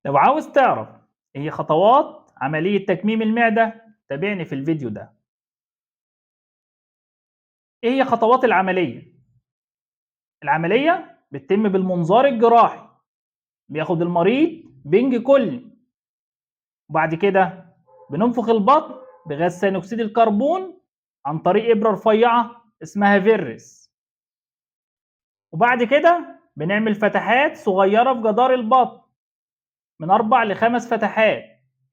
لو عاوز تعرف إيه هي خطوات عملية تكميم المعدة تابعني في الفيديو ده. إيه هي خطوات العملية؟ العملية بتتم بالمنظار الجراحي، بياخد المريض بنج كلي، وبعد كده بننفخ البطن بغاز ثاني أكسيد الكربون عن طريق إبرة رفيعة اسمها فيرس، وبعد كده بنعمل فتحات صغيرة في جدار البطن من 4 ل5 فتحات،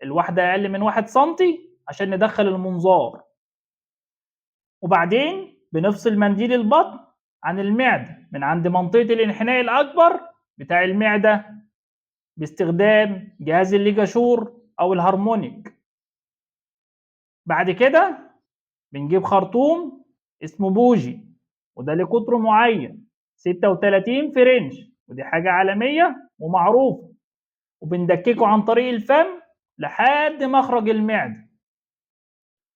الواحدة أقل من 1 سنتي عشان ندخل المنظار، وبعدين بنفصل منديل البطن عن المعدة من عند منطقة الانحناء الأكبر بتاع المعدة باستخدام جهاز الليجاشور أو الهارمونيك. بعد كده بنجيب خرطوم اسمه بوجي، وده له قطر معين 36 فرنش، ودي حاجة عالمية ومعروفة، وبندككه عن طريق الفم لحد مخرج المعدة،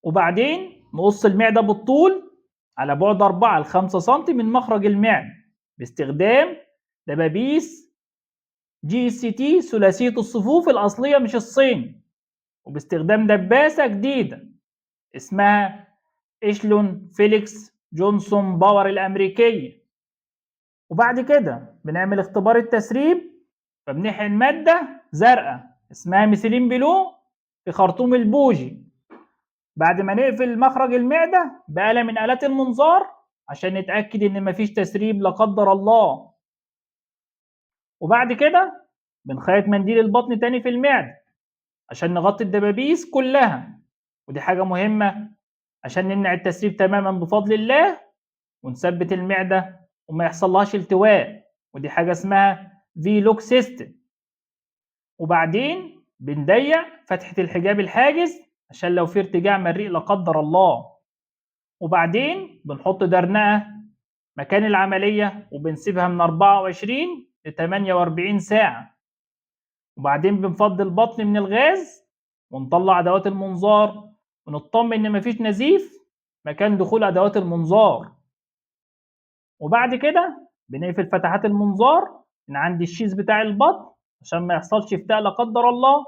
وبعدين نقص المعدة بالطول على بعد 4 ل 5 سم من مخرج المعدة باستخدام دبابيس GST ثلاثية الصفوف الأصلية مش الصيني، وباستخدام دباسة جديدة اسمها إشلون فيليكس جونسون باور الأمريكية. وبعد كده بنعمل اختبار التسريب، فبنحقن مادة زرقاء اسمها ميثيلين بلو في خرطوم البوجي بعد ما نقفل مخرج المعدة بآلة من آلات المنظار عشان نتأكد إن مفيش تسريب لا قدر الله. وبعد كده بنخيط منديل البطن تاني في المعدة عشان نغطي الدبابيس كلها، ودي حاجة مهمة عشان نمنع التسريب تماما بفضل الله، ونثبت المعدة وما يحصلهاش التواء، ودي حاجة اسمها في لوك سيستم. وبعدين بنضيق فتحة الحجاب الحاجز عشان لو في ارتجاع مريء لا قدر الله، وبعدين بنحط درنقة مكان العملية وبنسيبها من 24 ل 48 ساعة، وبعدين بنفضي البطن من الغاز ونطلع أدوات المنظار ونطمن إن مفيش نزيف مكان دخول أدوات المنظار، وبعد كده بنقفل فتحات المنظار من عند الشيز بتاع البطن عشان ما يحصلش فتاء لا قدر الله،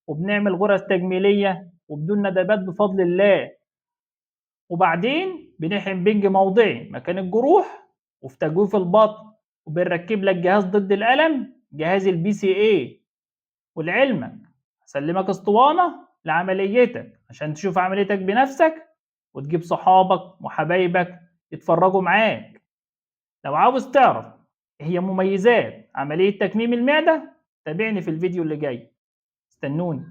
وبنعمل غرز تجميلية وبدون ندبات بفضل الله، وبعدين بنحقن بنج موضعي مكان الجروح وفي تجويف البطن، وبنركب لك جهاز ضد الألم جهاز الBCA. ولعلمك هسلمك اسطوانة لعمليتك عشان تشوف عمليتك بنفسك وتجيب صحابك وحبايبك يتفرجوا معاك. لو عاوز تعرف ايه هي مميزات عملية تكميم المعدة تابعني في الفيديو اللي جاي، استنوني.